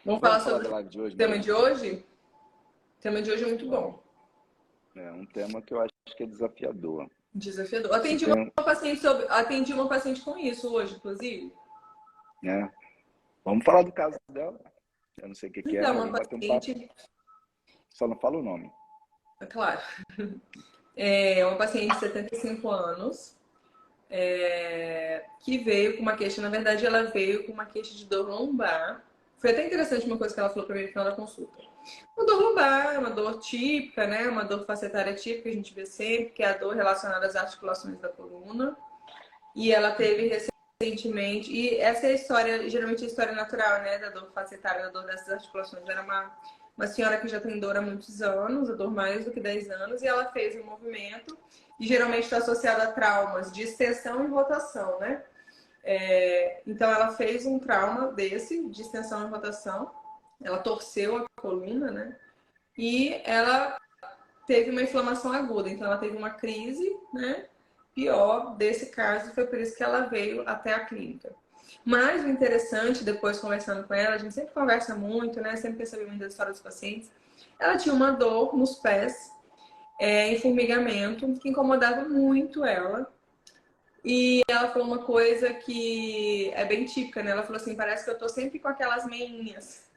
Vamos falar Vamos falar sobre da o live de hoje, tema Mariana? de hoje? O tema de hoje é muito Vamos. bom. É um tema que eu acho que é desafiador. Desafiador. Se tem, Atendi uma paciente com isso hoje, inclusive. né? Vamos falar do caso dela. Eu não sei o que é, Então, mas uma vamos bater um papo. paciente, Só não fala o nome. é claro, é uma paciente de 75 anos, que veio com uma queixa, na verdade, ela veio com uma queixa de dor lombar. Foi até interessante uma coisa que ela falou para mim no final da consulta. Uma dor lombar, uma dor típica, né? Uma dor facetária típica que a gente vê sempre, que é a dor relacionada às articulações da coluna. E ela teve recentemente, e essa é a história, geralmente a história natural, né, da dor facetária, da dor dessas articulações. Era uma senhora que já tem dor há muitos anos, a dor mais do que 10 anos, e ela fez um movimento, e geralmente está associado a traumas de extensão e rotação, né? Então ela fez um trauma desse, de extensão e rotação, ela torceu a coluna, né? E ela teve uma inflamação aguda, então ela teve uma crise, né? Pior desse caso, foi por isso que ela veio até a clínica. Mas o interessante, depois conversando com ela, a gente sempre conversa muito, né? Sempre quer saber muito da história dos pacientes. Ela tinha uma dor nos pés, em formigamento, que incomodava muito ela. E ela falou uma coisa que é bem típica, né? Ela falou assim, parece que eu tô sempre com aquelas meinhas,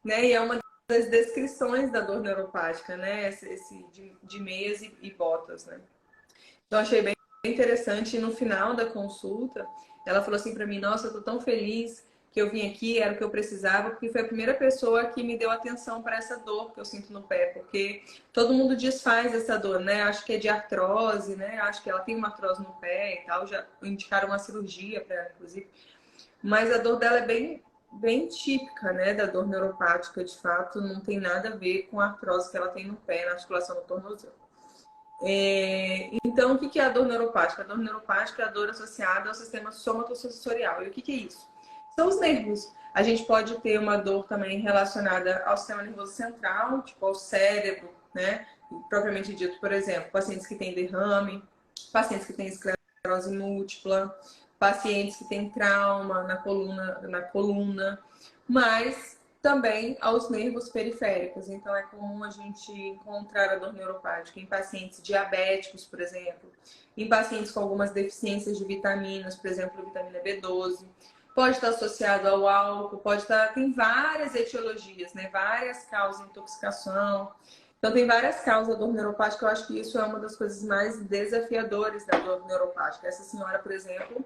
né? E é uma das descrições da dor neuropática, né? Esse de meias e botas, né? Então, achei bem interessante. E no final da consulta, ela falou assim para mim: Nossa, eu tô tão feliz que eu vim aqui, era o que eu precisava, porque foi a primeira pessoa que me deu atenção para essa dor que eu sinto no pé, porque todo mundo desfaz essa dor, né? Acho que é de artrose, né? Acho que ela tem uma artrose no pé e tal, já indicaram uma cirurgia para ela, inclusive. Mas a dor dela é bem típica, né? Da dor neuropática, de fato, não tem nada a ver com a artrose que ela tem no pé, na articulação do tornozelo. Então, o que é a dor neuropática? A dor neuropática é a dor associada ao sistema somatosensorial. E o que é isso? São os nervos. A gente pode ter uma dor também relacionada ao sistema nervoso central, tipo ao cérebro, né? Propriamente dito, por exemplo, pacientes que têm derrame, pacientes que têm esclerose múltipla, pacientes que têm trauma na coluna, mas também aos nervos periféricos. Então, é comum a gente encontrar a dor neuropática em pacientes diabéticos, por exemplo, em pacientes com algumas deficiências de vitaminas, por exemplo, vitamina B12. Pode estar associado ao álcool, pode estar... Tem várias etiologias, né? Várias causas de intoxicação. Então, tem várias causas da dor neuropática. Eu acho que isso é uma das coisas mais desafiadoras da dor neuropática. Essa senhora, por exemplo,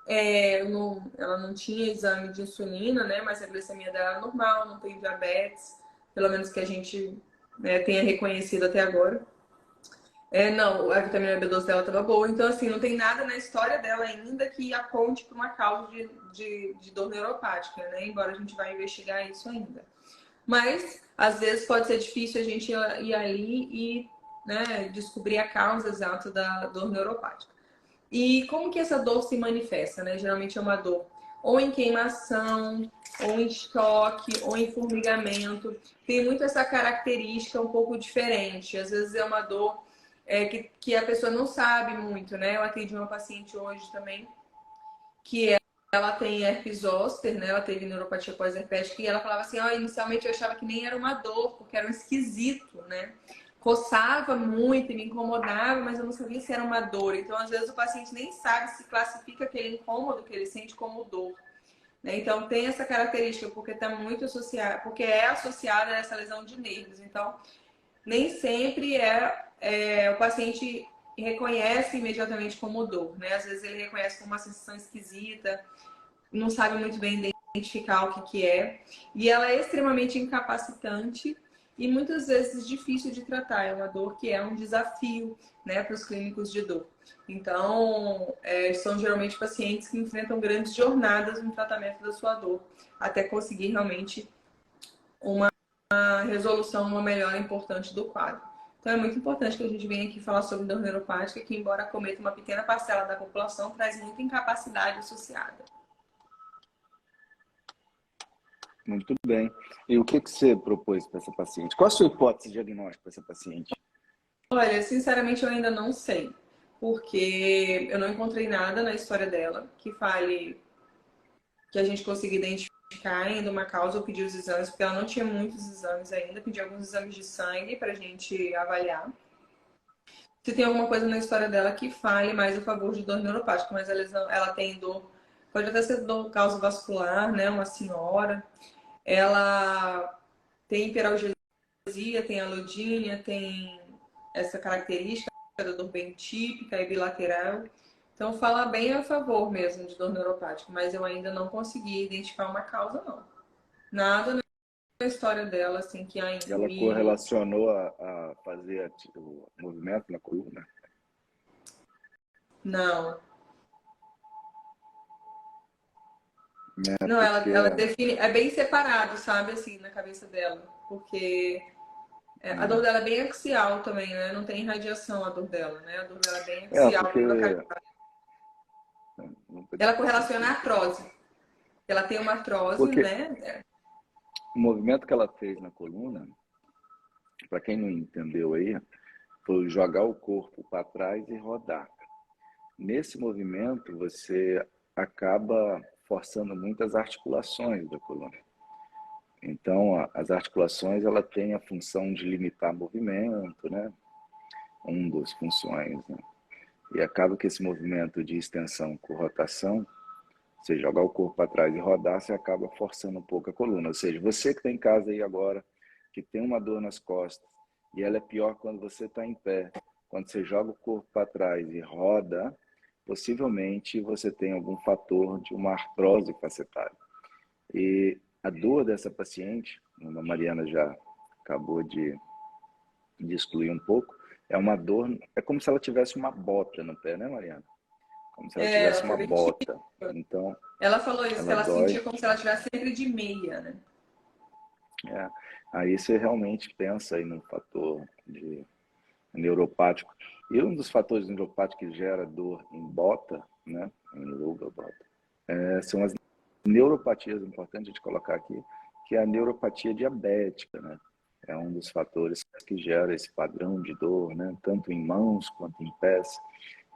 ela não tinha exame de insulina, né? Mas a glicemia dela era normal, não tem diabetes, pelo menos que a gente, né, tenha reconhecido até agora. Não, a vitamina B12 dela estava boa, então assim, não tem nada na história dela ainda que aponte para uma causa de dor neuropática, né? Embora a gente vá investigar isso ainda. Mas, às vezes, pode ser difícil a gente ir ali e, né, descobrir a causa exata da dor neuropática. E como que essa dor se manifesta, né? Geralmente é uma dor ou em queimação, ou em choque, ou em formigamento. Tem muito essa característica um pouco diferente. Às vezes é uma dor que a pessoa não sabe muito, né? Eu atendi uma paciente hoje também que ela tem herpes zoster, né? Ela teve neuropatia pós-herpética e ela falava assim, inicialmente eu achava que nem era uma dor, porque era um esquisito, né? Coçava muito e me incomodava, mas eu não sabia se era uma dor. Então, às vezes, o paciente nem sabe se classifica aquele incômodo que ele sente como dor, né? Então, tem essa característica, porque está muito associada, porque é associada a essa lesão de nervos. Então, nem sempre o paciente reconhece imediatamente como dor, né? Às vezes ele reconhece como uma sensação esquisita, não sabe muito bem identificar o que é. E ela é extremamente incapacitante e muitas vezes difícil de tratar. É uma dor que é um desafio, né, para os clínicos de dor. Então, são geralmente pacientes que enfrentam grandes jornadas no tratamento da sua dor, até conseguir realmente uma resolução, uma melhora importante do quadro. Então, é muito importante que a gente venha aqui falar sobre dor neuropática, que, embora acometa uma pequena parcela da população, traz muita incapacidade associada. Muito bem. E o que você propôs para essa paciente? Qual a sua hipótese diagnóstica para essa paciente? Olha, sinceramente eu ainda não sei, porque eu não encontrei nada na história dela que fale, que a gente consiga identificar ainda uma causa ou pedir os exames, porque ela não tinha muitos exames ainda, pedi alguns exames de sangue para a gente avaliar. Se tem alguma coisa na história dela que fale mais a favor de dor neuropática, mas ela tem dor, pode até ser dor causa vascular, né? Uma senhora. Ela tem hiperalgesia, tem alodínia, tem essa característica da dor bem típica e bilateral. Então, fala bem a favor mesmo de dor neuropática, mas eu ainda não consegui identificar uma causa, não. Nada na história dela, assim, que ainda Ela correlacionou a fazer o movimento na coluna? Não. Não, Porque ela define, é bem separado, sabe, assim, na cabeça dela. Porque a dor dela é bem axial também, né? Não tem radiação a dor dela, né? A dor dela é bem axial, porque bem localizada. Ela correlaciona a sentido. artrose. Ela tem uma artrose, Porque né? o movimento que ela fez na coluna, para quem não entendeu aí, foi jogar o corpo para trás e rodar. Nesse movimento, você acaba forçando muitas articulações da coluna. Então, as articulações ela tem a função de limitar movimento, né? Um das funções, né? E acaba que esse movimento de extensão com rotação, você jogar o corpo para trás e rodar, você acaba forçando um pouco a coluna. Ou seja, você que está em casa aí agora, que tem uma dor nas costas, e ela é pior quando você está em pé, quando você joga o corpo para trás e roda, possivelmente você tem algum fator de uma artrose facetária. E a dor dessa paciente, a Mariana já acabou de excluir um pouco, é uma dor, é como se ela tivesse uma bota no pé, né, Mariana? Como se ela tivesse Ela foi uma bem bota. Então, Ela falou isso, que ela ela dói. sentia como se ela estivesse sempre de meia, né? É. Aí você realmente pensa aí num fator de neuropático. E um dos fatores neuropáticos que gera dor em bota, né, em luva, bota, são as neuropatias, importante de colocar aqui, que é a neuropatia diabética, né? É um dos fatores que gera esse padrão de dor, né? Tanto em mãos quanto em pés.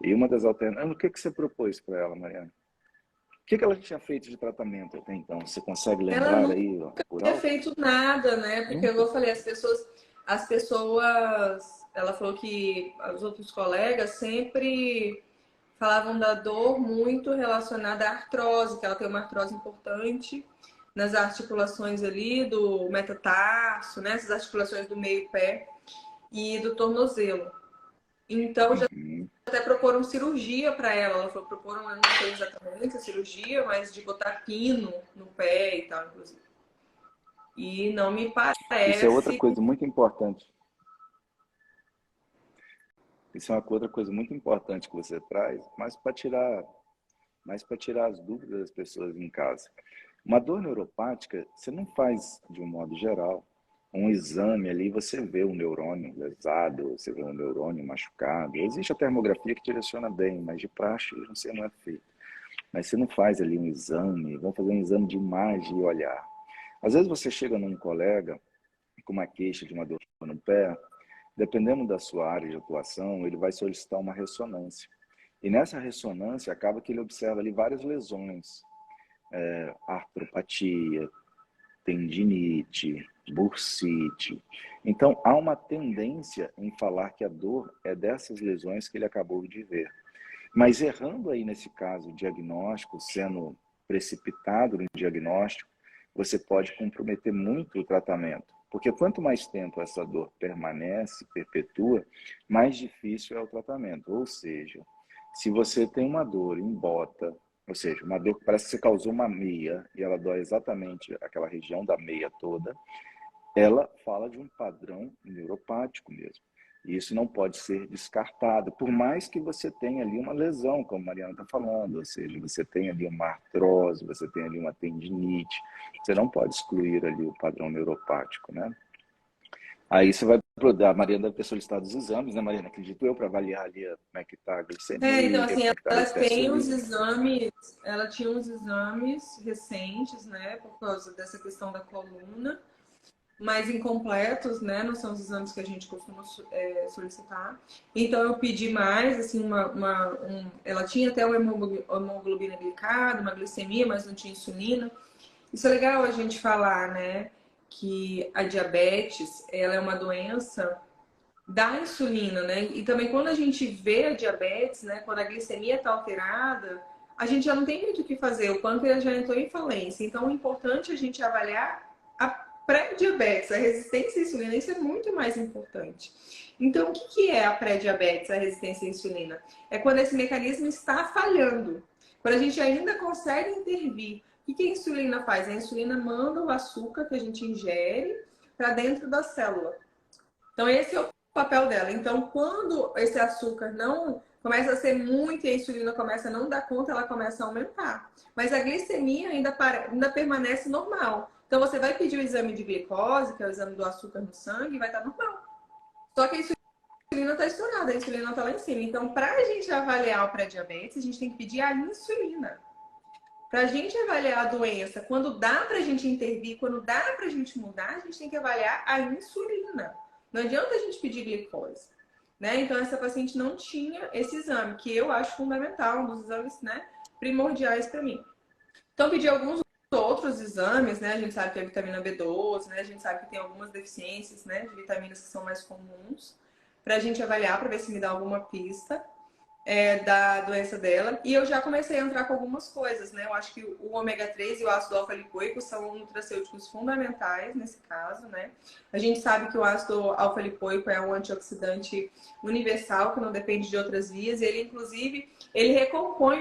E uma das alternativas... O que você propôs para ela, Mariana? O que ela tinha feito de tratamento até então? Você consegue Ela lembrar nunca aí por tinha alto? feito nada, né? Porque, como Nunca. eu falei, as pessoas, ela falou que os outros colegas sempre falavam da dor muito relacionada à artrose, que ela tem uma artrose importante nas articulações ali do metatarso, né? Essas articulações do meio pé e do tornozelo. Então, já Uhum. até proporam cirurgia para ela. Ela falou, proporam, eu não sei exatamente a cirurgia, mas de botar pino no pé e tal, inclusive. E não me Isso é outra parece. coisa muito importante. Isso é uma outra coisa muito importante que você traz, mas para tirar as dúvidas das pessoas em casa. Uma dor neuropática, você não faz de um modo geral um exame ali, você vê um neurônio lesado, você vê um neurônio machucado. Existe a termografia que direciona bem, mas de praxe não é feito. Mas você não faz ali um exame, vamos fazer um exame de imagem e olhar. Às vezes você chega num colega com uma queixa de uma dor no pé, dependendo da sua área de atuação, ele vai solicitar uma ressonância. E nessa ressonância acaba que ele observa ali várias lesões, artropatia, tendinite, bursite. Então, há uma tendência em falar que a dor é dessas lesões que ele acabou de ver. Mas errando aí nesse caso o diagnóstico, sendo precipitado no diagnóstico, você pode comprometer muito o tratamento. Porque quanto mais tempo essa dor permanece, perpetua, mais difícil é o tratamento. Ou seja, se você tem uma dor em bota, ou seja, uma dor que parece que você causou uma meia e ela dói exatamente aquela região da meia toda, ela fala de um padrão neuropático mesmo. E isso não pode ser descartado, por mais que você tenha ali uma lesão, como a Mariana está falando, ou seja, você tem ali uma artrose, você tem ali uma tendinite, você não pode excluir ali o padrão neuropático, né? Aí você vai, a Mariana deve ter solicitado os exames, né, Mariana? Acredito eu, para avaliar ali como é que está a Então, glicemia, assim, como é que está a elas têm os hipersolia. exames, ela tinha uns exames recentes, né, por causa dessa questão da coluna, mais incompletos, né, não são os exames que a gente costuma solicitar. Então, eu pedi mais, assim, ela tinha até uma hemoglobina glicada, uma glicemia, mas não tinha insulina. Isso é legal a gente falar, né? Que a diabetes, ela é uma doença da insulina, né? E também quando a gente vê a diabetes, né? Quando a glicemia está alterada, a gente já não tem muito o que fazer. O pâncreas já entrou em falência. Então, é importante a gente avaliar a pré-diabetes, a resistência à insulina. Isso é muito mais importante. Então, o que é a pré-diabetes, a resistência à insulina? É quando esse mecanismo está falhando. Quando a gente ainda consegue intervir. O que a insulina faz? A insulina manda o açúcar que a gente ingere para dentro da célula. Então, esse é o papel dela. Então, quando esse açúcar não começa a ser muito e a insulina começa a não dar conta, ela começa a aumentar. Mas a glicemia ainda permanece normal. Então, você vai pedir o exame de glicose, que é o exame do açúcar no sangue, e vai estar normal. Só que a insulina está estourada, a insulina está lá em cima. Então, para a gente avaliar o pré-diabetes, a gente tem que pedir a insulina. Para a gente avaliar a doença, quando dá para a gente intervir, quando dá para a gente mudar, a gente tem que avaliar a insulina. Não adianta a gente pedir glicose. Né? Então, essa paciente não tinha esse exame, que eu acho fundamental, um dos exames, né, primordiais para mim. Então, pedi alguns outros exames, né? A gente sabe que é a vitamina B12, né? A gente sabe que tem algumas deficiências, né, de vitaminas que são mais comuns, para a gente avaliar, para ver se me dá alguma pista da doença dela. E eu já comecei a entrar com algumas coisas, né? Eu acho que o ômega 3 e o ácido alfa-lipoico são nutracêuticos fundamentais nesse caso, né? A gente sabe que o ácido alfa-lipoico é um antioxidante universal, que não depende de outras vias. Ele, inclusive, ele recompõe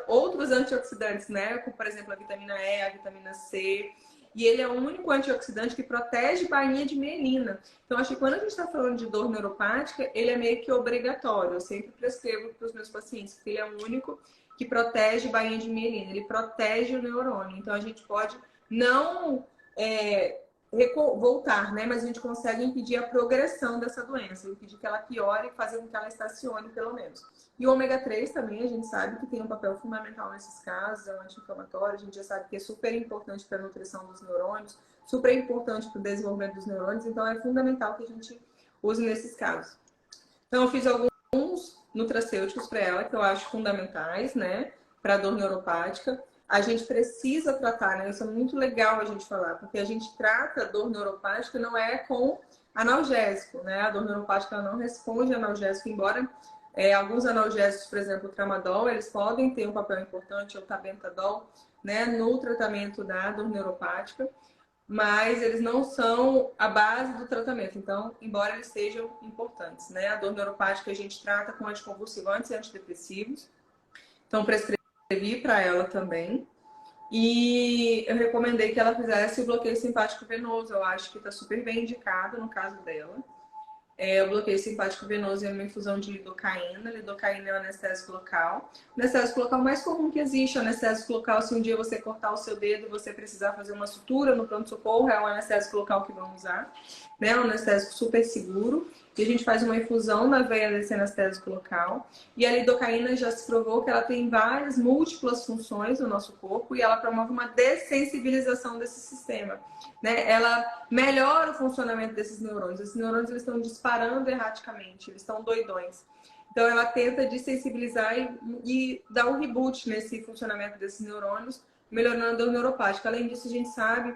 outros antioxidantes, né? Como, por exemplo, a vitamina E, a vitamina C. E ele é o único antioxidante que protege bainha de mielina. Então, acho que quando a gente está falando de dor neuropática, ele é meio que obrigatório. Eu sempre prescrevo para os meus pacientes, porque ele é o único que protege bainha de mielina. Ele protege o neurônio. Então, a gente pode não voltar, né? Mas a gente consegue impedir a progressão dessa doença, impedir que ela piore e fazer com que ela estacione, pelo menos. E o ômega 3 também, a gente sabe que tem um papel fundamental nesses casos, é um anti-inflamatório, a gente já sabe que é super importante para a nutrição dos neurônios, super importante para o desenvolvimento dos neurônios, então é fundamental que a gente use nesses casos. Então, eu fiz alguns nutracêuticos para ela, que eu acho fundamentais, né, para a dor neuropática. A gente precisa tratar, né, isso é muito legal a gente falar, porque a gente trata a dor neuropática não é com analgésico, né, a dor neuropática ela não responde a analgésico, embora alguns analgésicos, por exemplo, o tramadol, eles podem ter um papel importante, o tabentadol, né, no tratamento da dor neuropática, mas eles não são a base do tratamento. Então, embora eles sejam importantes, né? A dor neuropática a gente trata com anticonvulsivantes e antidepressivos. Então, prescrevi para ela também. E eu recomendei que ela fizesse o bloqueio simpático venoso. Eu acho que está super bem indicado no caso dela. O bloqueio simpático venoso é uma infusão de lidocaína. Lidocaína é o anestésico local. O anestésico local mais comum que existe. O anestésico local, se um dia você cortar o seu dedo e você precisar fazer uma sutura no pronto-socorro, é o anestésico local que vão usar. Né? É um anestésico super seguro. E a gente faz uma infusão na veia desse anestésico local. E a lidocaína já se provou que ela tem várias, múltiplas funções no nosso corpo e ela promove uma dessensibilização desse sistema. Né? Ela melhora o funcionamento desses neurônios. Esses neurônios eles estão disparando erraticamente, eles estão doidões. Então, ela tenta desensibilizar e dar um reboot nesse funcionamento desses neurônios, melhorando a dor neuropática. Além disso, a gente sabe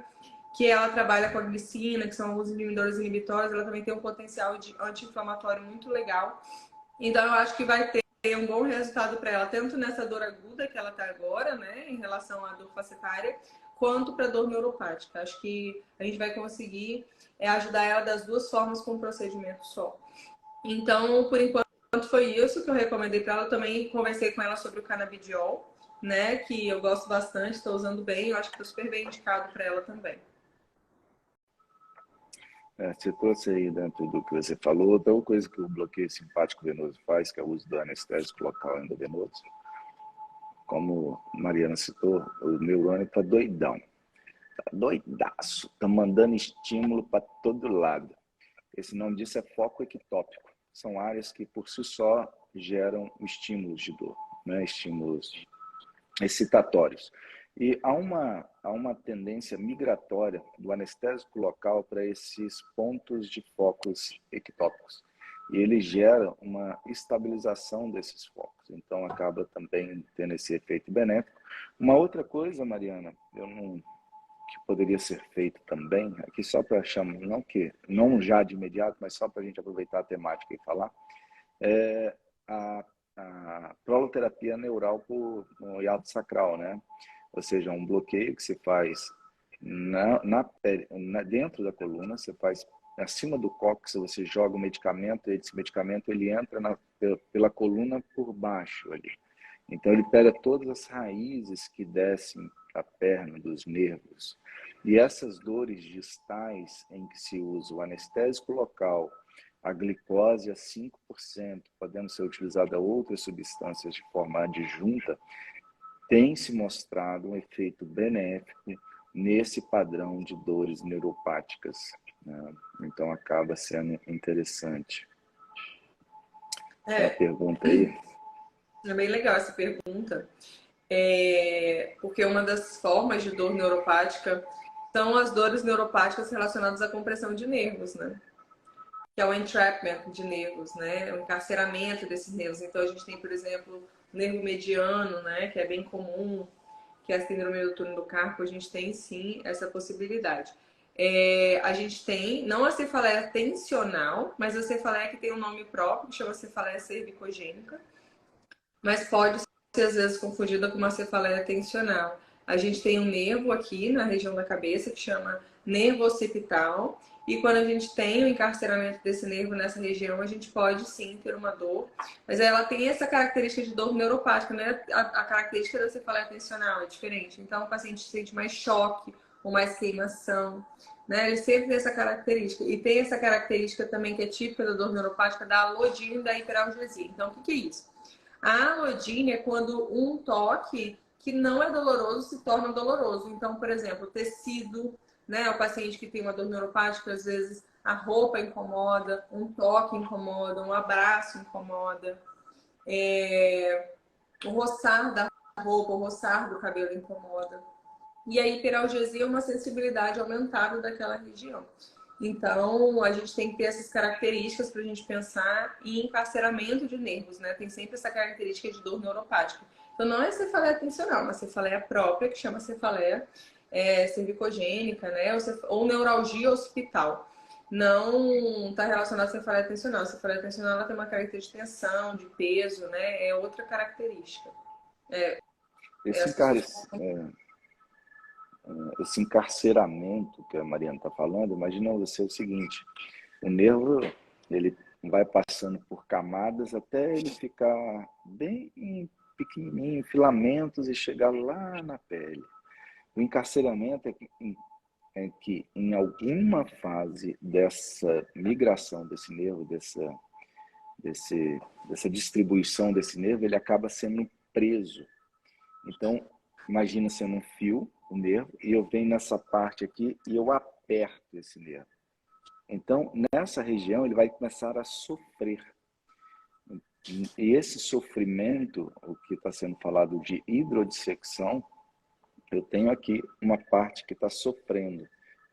que ela trabalha com a glicina, que são alguns inibidores inibitórios, ela também tem um potencial de anti-inflamatório muito legal. Então, eu acho que vai ter um bom resultado para ela, tanto nessa dor aguda que ela está agora, né, em relação à dor facetária, quanto para dor neuropática. Acho que a gente vai conseguir ajudar ela das duas formas com um procedimento só. Então, por enquanto, foi isso que eu recomendei para ela. Eu também conversei com ela sobre o canabidiol, né, que eu gosto bastante, estou usando bem, eu acho que está super bem indicado para ela também. Você trouxe aí dentro do que você falou, outra coisa que o bloqueio simpático venoso faz, que é o uso do anestésico local endovenoso. Como a Mariana citou, o neurônio está doidão, está doidaço, está mandando estímulo para todo lado. Esse nome disso é foco ectópico. São áreas que por si só geram estímulos de dor, né? Estímulos excitatórios. E há uma tendência migratória do anestésico local para esses pontos de focos ectópicos. E ele gera uma estabilização desses focos. Então, acaba também tendo esse efeito benéfico. Uma outra coisa, Mariana, que poderia ser feito também, aqui só para chamar, não já de imediato, mas só para a gente aproveitar a temática e falar, é a proloterapia neural no hiato sacral, né? Ou seja, um bloqueio que se faz dentro da coluna, você faz acima do cóccix, você joga o medicamento, e esse medicamento ele entra pela coluna por baixo ali. Então ele pega todas as raízes que descem a perna dos nervos. E essas dores distais em que se usa o anestésico local, a glicose a 5%, podendo ser utilizada outras substâncias de forma adjunta, tem se mostrado um efeito benéfico nesse padrão de dores neuropáticas, né? Então acaba sendo interessante. A pergunta aí. É bem legal essa pergunta, porque uma das formas de dor neuropática são as dores neuropáticas relacionadas à compressão de nervos, né? Que é o entrapment de nervos, né? O encarceramento desses nervos. Então a gente tem, por exemplo, o nervo mediano, né? Que é bem comum, que é a síndrome do túnel do carpo. A gente tem sim essa possibilidade. A gente tem, não a cefaleia tensional, mas a cefaleia que tem um nome próprio, que chama cefaleia cervicogênica, mas pode ser às vezes confundida com uma cefaleia tensional. A gente tem um nervo aqui na região da cabeça que chama nervo occipital, e quando a gente tem o encarceramento desse nervo nessa região, a gente pode sim ter uma dor, mas ela tem essa característica de dor neuropática, né? A característica da cefaleia tensional é diferente. Então o paciente sente mais choque ou mais queimação, né? Ele sempre tem essa característica. E tem essa característica também que é típica da dor neuropática da alodina e da hiperalgesia. Então o que é isso? A alodínia é quando um toque que não é doloroso se torna doloroso. Então, por exemplo, o tecido, né? O paciente que tem uma dor neuropática, às vezes a roupa incomoda, um toque incomoda, um abraço incomoda, o roçar da roupa, o roçar do cabelo incomoda. E a hiperalgesia é uma sensibilidade aumentada daquela região. Então, a gente tem que ter essas características para a gente pensar em encarceramento de nervos, né? Tem sempre essa característica de dor neuropática. Então, não é cefaleia tensional, é uma cefaleia própria, que chama cefaleia cervicogênica, né? Ou neuralgia hospital. Não está relacionado à cefaleia tensional. A cefaleia tensional ela tem uma característica de tensão, de peso, né? É outra característica. Esse encarceramento que a Mariana está falando, imagina você o seguinte, o nervo ele vai passando por camadas até ele ficar bem pequenininho, filamentos e chegar lá na pele. O encarceramento é que em alguma fase dessa migração desse nervo, dessa distribuição desse nervo, ele acaba sendo preso. Então, imagina sendo um fio, o nervo, e eu venho nessa parte aqui e eu aperto esse nervo. Então, nessa região, ele vai começar a sofrer. E esse sofrimento, o que está sendo falado de hidrodissecção, eu tenho aqui uma parte que está sofrendo.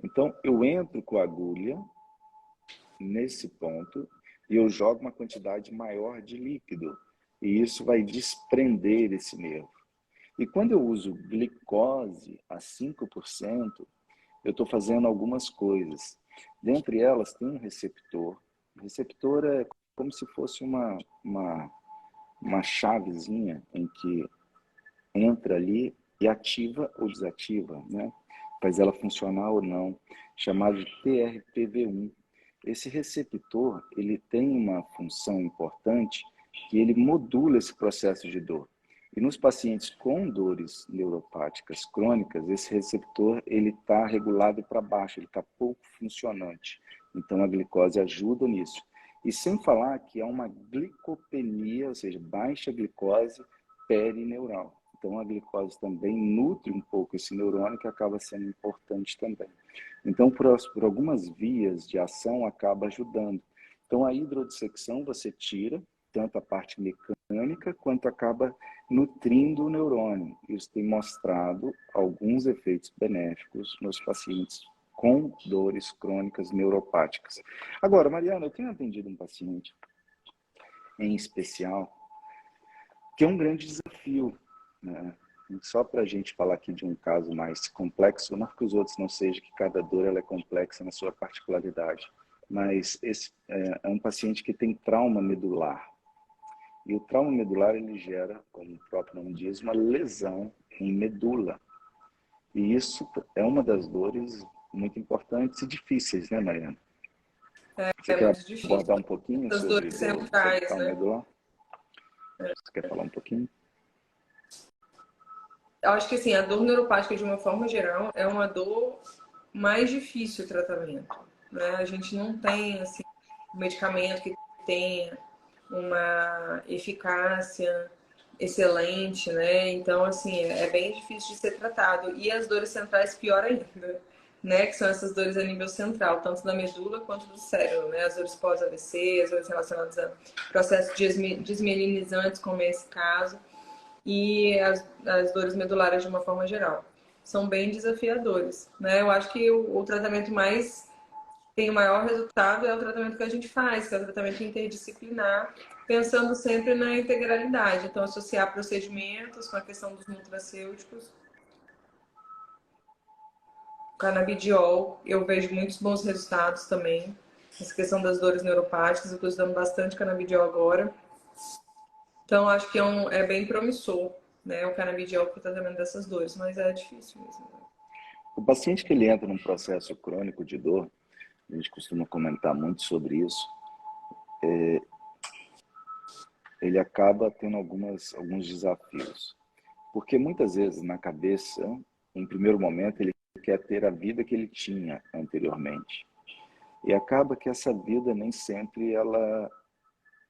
Então, eu entro com a agulha nesse ponto e eu jogo uma quantidade maior de líquido. E isso vai desprender esse nervo. E quando eu uso glicose a 5%, eu estou fazendo algumas coisas. Dentre elas, tem um receptor. O receptor é como se fosse uma chavezinha em que entra ali e ativa ou desativa, né? Faz ela funcionar ou não, chamado de TRPV1. Esse receptor, ele tem uma função importante que ele modula esse processo de dor. E nos pacientes com dores neuropáticas crônicas, esse receptor ele está regulado para baixo, ele está pouco funcionante. Então a glicose ajuda nisso. E sem falar que há uma glicopenia, ou seja, baixa glicose perineural. Então a glicose também nutre um pouco esse neurônio que acaba sendo importante também. Então por algumas vias de ação acaba ajudando. Então a hidrodissecção você tira tanto a parte mecânica quanto acaba nutrindo o neurônio. Isso tem mostrado alguns efeitos benéficos nos pacientes com dores crônicas neuropáticas. Agora, Mariana, eu tenho atendido um paciente em especial que é um grande desafio, né? Só para a gente falar aqui de um caso mais complexo, não que os outros não sejam, que cada dor ela é complexa na sua particularidade, mas esse é um paciente que tem trauma medular. E o trauma medular ele gera, como o próprio nome diz, uma lesão em medula. E isso é uma das dores muito importantes e difíceis, né, Mariana? Você É quer muito difícil. abordar um pouquinho As sobre dores sobre centrais, trauma né? medular? Você quer falar um pouquinho? Eu acho que assim, a dor neuropática, de uma forma geral, é uma dor mais difícil o tratamento, né? A gente não tem assim, um medicamento que tenha uma eficácia excelente, né? Então, assim, é bem difícil de ser tratado. E as dores centrais, pior ainda, né? Que são essas dores a nível central, tanto da medula quanto do cérebro, né? As dores pós-AVC, as dores relacionadas a processos desmielinizantes, como é esse caso, e as dores medulares de uma forma geral. São bem desafiadores, né? Eu acho que o tratamento mais tem o maior resultado é o tratamento que a gente faz, que é o tratamento interdisciplinar, pensando sempre na integralidade. Então, associar procedimentos com a questão dos nutracêuticos. O canabidiol, eu vejo muitos bons resultados também. Essa questão das dores neuropáticas, eu estou estudando bastante canabidiol agora. Então, acho que é bem promissor, né, o canabidiol para o tratamento dessas dores, mas é difícil mesmo. O paciente que ele entra num processo crônico de dor, a gente costuma comentar muito sobre isso, ele acaba tendo alguns desafios. Porque muitas vezes na cabeça, em primeiro momento, ele quer ter a vida que ele tinha anteriormente. E acaba que essa vida nem sempre ela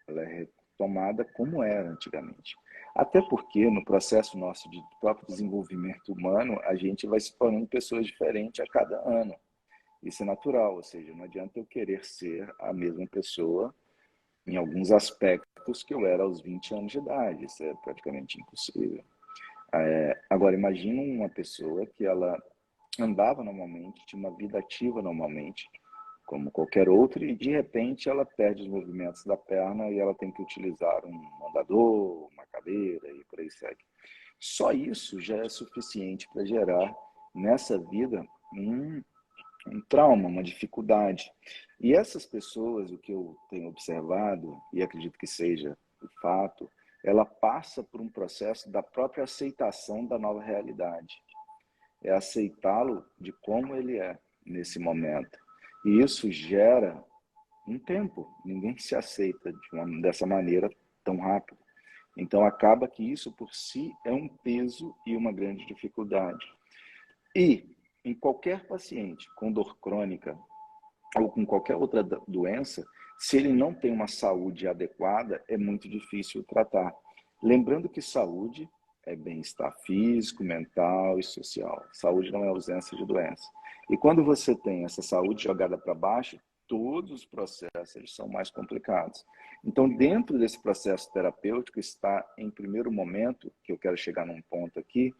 é retomada como era antigamente. Até porque no processo nosso de próprio desenvolvimento humano, a gente vai se tornando pessoas diferentes a cada ano. Isso é natural, ou seja, não adianta eu querer ser a mesma pessoa em alguns aspectos que eu era aos 20 anos de idade. Isso é praticamente impossível. Agora, imagina uma pessoa que ela andava normalmente, tinha uma vida ativa normalmente, como qualquer outro, e de repente ela perde os movimentos da perna e ela tem que utilizar um andador, uma cadeira e por aí segue. Só isso já é suficiente para gerar nessa vida um trauma, uma dificuldade. E essas pessoas, o que eu tenho observado, e acredito que seja o fato, ela passa por um processo da própria aceitação da nova realidade. É aceitá-lo de como ele é nesse momento. E isso gera um tempo. Ninguém se aceita dessa maneira tão rápido. Então acaba que isso por si é um peso e uma grande dificuldade. E em qualquer paciente com dor crônica ou com qualquer outra doença, se ele não tem uma saúde adequada, é muito difícil tratar. Lembrando que saúde é bem-estar físico, mental e social. Saúde não é ausência de doença. E quando você tem essa saúde jogada para baixo, todos os processos eles são mais complicados. Então, dentro desse processo terapêutico está, em primeiro momento, que eu quero chegar num ponto aqui,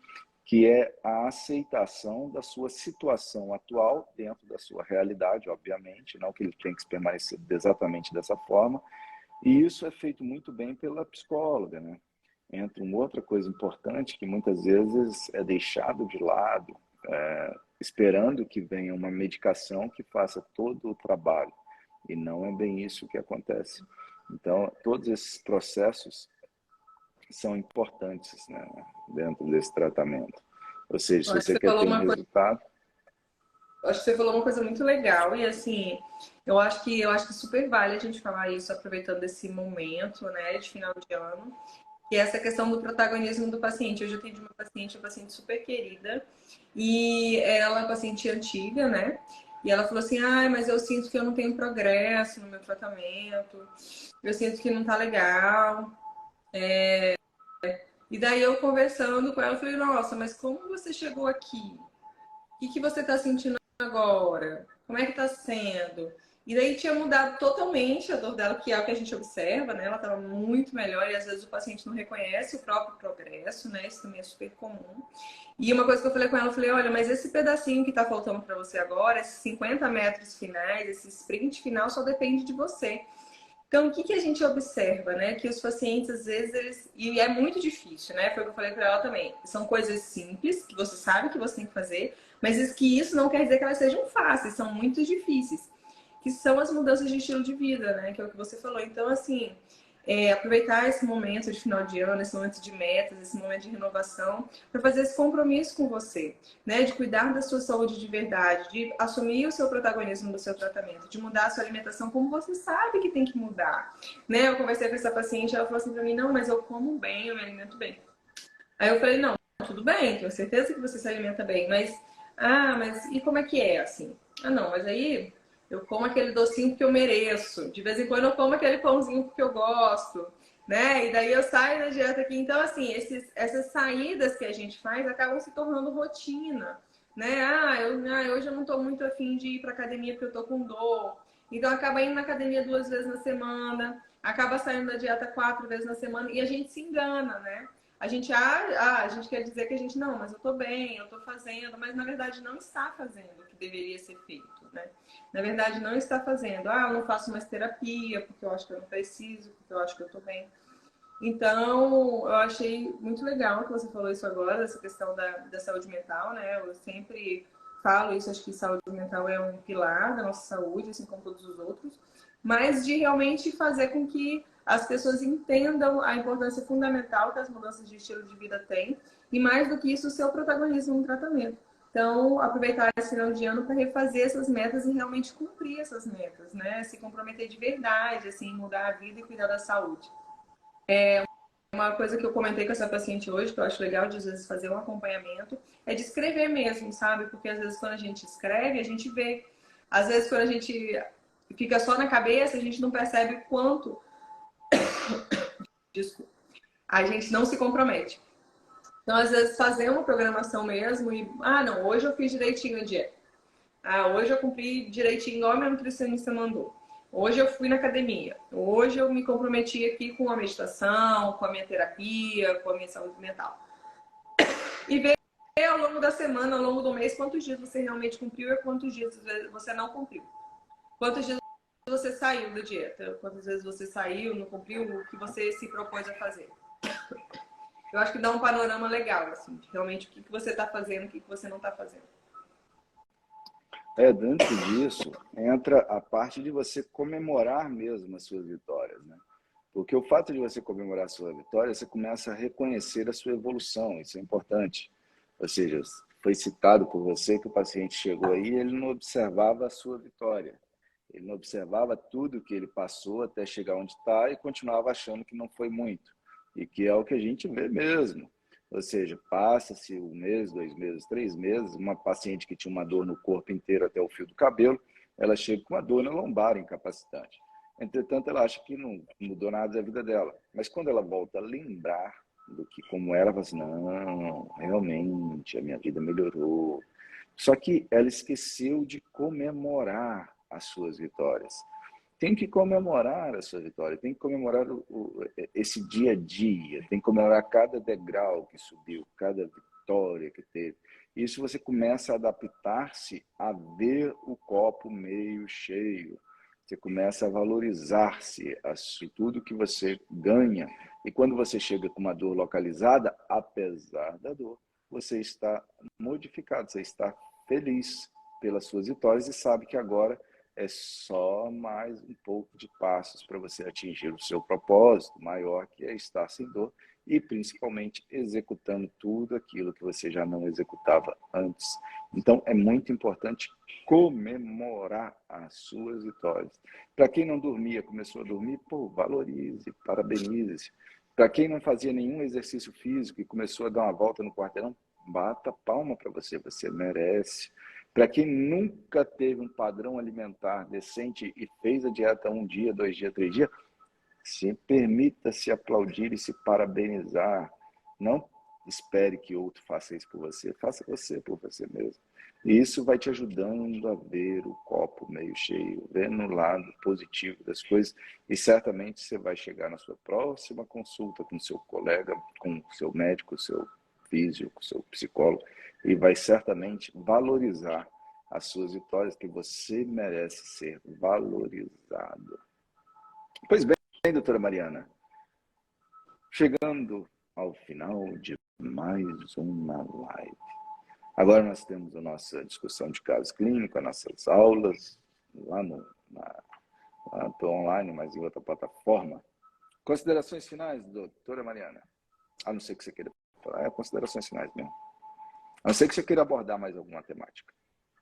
que é a aceitação da sua situação atual dentro da sua realidade, obviamente, não que ele tenha que permanecer exatamente dessa forma, e isso é feito muito bem pela psicóloga, né? Entra uma outra coisa importante que muitas vezes é deixado de lado, esperando que venha uma medicação que faça todo o trabalho, e não é bem isso que acontece. Então, todos esses processos são importantes, né, dentro desse tratamento. Ou seja, se Acho que você você quer falou ter um uma coisa, resultado... acho que você falou uma coisa muito legal e assim, eu acho que super vale a gente falar isso aproveitando esse momento, né, de final de ano, que é essa questão do protagonismo do paciente. Hoje eu atendi uma paciente super querida, e ela é uma paciente antiga, né? E ela falou assim, ai, mas eu sinto que eu não tenho progresso no meu tratamento, eu sinto que não tá legal. E daí eu conversando com ela, eu falei, nossa, mas como você chegou aqui? O que você tá sentindo agora? Como é que tá sendo? E daí tinha mudado totalmente a dor dela, que é o que a gente observa, né? Ela estava muito melhor e às vezes o paciente não reconhece o próprio progresso, né? Isso também é super comum. E uma coisa que eu falei com ela, eu falei, olha, mas esse pedacinho que tá faltando para você agora, esses 50 metros finais, esse sprint final, só depende de você. Então, o que que a gente observa, né? Que os pacientes, às vezes, e é muito difícil, né? Foi o que eu falei para ela também. São coisas simples, que você sabe que você tem que fazer, mas que isso não quer dizer que elas sejam fáceis, são muito difíceis. Que são as mudanças de estilo de vida, né? Que é o que você falou. Então, assim, aproveitar esse momento de final de ano, esse momento de metas, esse momento de renovação, para fazer esse compromisso com você, né? De cuidar da sua saúde de verdade, de assumir o seu protagonismo do seu tratamento, de mudar a sua alimentação como você sabe que tem que mudar, né? Eu conversei com essa paciente, ela falou assim para mim, não, mas eu como bem, eu me alimento bem. Aí eu falei, não, tudo bem, tenho certeza que você se alimenta bem, mas e como é que é, assim? Ah, não, mas aí eu como aquele docinho porque eu mereço. De vez em quando eu como aquele pãozinho porque eu gosto, né? E daí eu saio da dieta aqui. Então, assim, essas saídas que a gente faz acabam se tornando rotina, né? Hoje eu não tô muito afim de ir pra academia porque eu tô com dor. Então, acaba indo na academia 2 vezes na semana, acaba saindo da dieta 4 vezes na semana e a gente se engana, né? A gente quer dizer que a gente, não, mas eu tô bem, eu tô fazendo, mas na verdade não está fazendo o que deveria ser feito, né? Na verdade não está fazendo. Ah, eu não faço mais terapia porque eu acho que eu não preciso, porque eu acho que eu tô bem. Então, eu achei muito legal que você falou isso agora, essa questão da saúde mental, né? Eu sempre falo isso, acho que saúde mental é um pilar da nossa saúde, assim como todos os outros, mas de realmente fazer com que as pessoas entendam a importância fundamental que as mudanças de estilo de vida têm e, mais do que isso, o seu protagonismo no tratamento. Então, aproveitar esse final de ano para refazer essas metas e realmente cumprir essas metas, né? Se comprometer de verdade, assim, mudar a vida e cuidar da saúde. Uma coisa que eu comentei com essa paciente hoje, que eu acho legal de às vezes fazer um acompanhamento, é de escrever mesmo, sabe? Porque às vezes quando a gente escreve, a gente vê. Às vezes quando a gente fica só na cabeça, a gente não percebe o quanto, desculpa, a gente não se compromete. Então, às vezes, fazer uma programação mesmo e, não, hoje eu fiz direitinho a dieta. Hoje eu cumpri direitinho igual a minha nutricionista mandou. Hoje eu fui na academia. Hoje eu me comprometi aqui com a meditação, com a minha terapia, com a minha saúde mental. E ver ao longo da semana, ao longo do mês, quantos dias você realmente cumpriu e quantos dias você não cumpriu. Quantos dias você saiu da dieta, quantas vezes você saiu, não cumpriu o que você se propôs a fazer. Eu acho que dá um panorama legal, assim, de realmente o que você está fazendo, o que você não está fazendo. Dentro disso, entra a parte de você comemorar mesmo as suas vitórias, né? Porque o fato de você comemorar a sua vitória, você começa a reconhecer a sua evolução, isso é importante. Ou seja, foi citado por você que o paciente chegou aí e ele não observava a sua vitória. Ele não observava tudo que ele passou até chegar onde está e continuava achando que não foi muito. E que é o que a gente vê mesmo. Ou seja, passa-se 1 mês, 2 meses, 3 meses, uma paciente que tinha uma dor no corpo inteiro até o fio do cabelo, ela chega com uma dor na lombar incapacitante. Entretanto, ela acha que não mudou nada da vida dela. Mas quando ela volta a lembrar do que como era, ela fala assim, não, realmente, a minha vida melhorou. Só que ela esqueceu de comemorar as suas vitórias. Tem que comemorar a sua vitória, tem que comemorar esse dia a dia, tem que comemorar cada degrau que subiu, cada vitória que teve. Isso você começa a adaptar-se a ver o copo meio cheio. Você começa a valorizar-se, tudo que você ganha. E quando você chega com uma dor localizada, apesar da dor, você está modificado, você está feliz pelas suas vitórias e sabe que agora é só mais um pouco de passos para você atingir o seu propósito maior, que é estar sem dor e principalmente executando tudo aquilo que você já não executava antes. Então, é muito importante comemorar as suas vitórias. Para quem não dormia, começou a dormir, valorize, parabenize. Para quem não fazia nenhum exercício físico e começou a dar uma volta no quarteirão, bata palma para você, você merece. Para quem nunca teve um padrão alimentar decente e fez a dieta 1 dia, 2 dias, 3 dias, se permita se aplaudir e se parabenizar. Não espere que outro faça isso por você. Faça você por você mesmo. E isso vai te ajudando a ver o copo meio cheio, vendo o lado positivo das coisas. E certamente você vai chegar na sua próxima consulta com seu colega, com o seu médico, seu físico, seu psicólogo, e vai certamente valorizar as suas vitórias, que você merece ser valorizado. Pois bem, doutora Mariana, chegando ao final de mais uma live. Agora nós temos a nossa discussão de caso clínico, as nossas aulas, lá estou online, mas em outra plataforma. Considerações finais, doutora Mariana? A não ser que você queira falar, considerações finais mesmo. A não ser que você queira abordar mais alguma temática.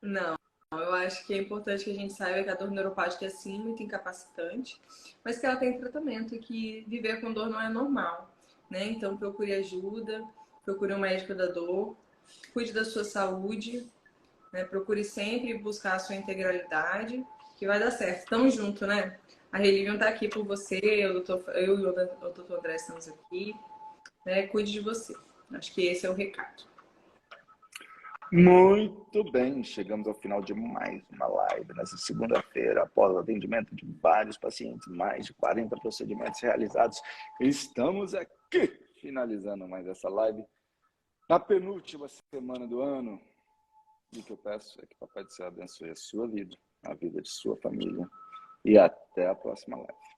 Não, eu acho que é importante que a gente saiba que a dor neuropática é sim muito incapacitante, mas que ela tem tratamento e que viver com dor não é normal, né? Então procure ajuda, procure um médico da dor, cuide da sua saúde, né? Procure sempre buscar a sua integralidade, que vai dar certo. Tamo junto, né? A Relivion tá aqui por você, eu e o doutor André estamos aqui, né? Cuide de você. Acho que esse é o recado. Muito bem, chegamos ao final de mais uma live nessa segunda-feira, após o atendimento de vários pacientes, mais de 40 procedimentos realizados. Estamos aqui, finalizando mais essa live, na penúltima semana do ano. E o que eu peço é que Papai do Céu abençoe a sua vida, a vida de sua família. E até a próxima live.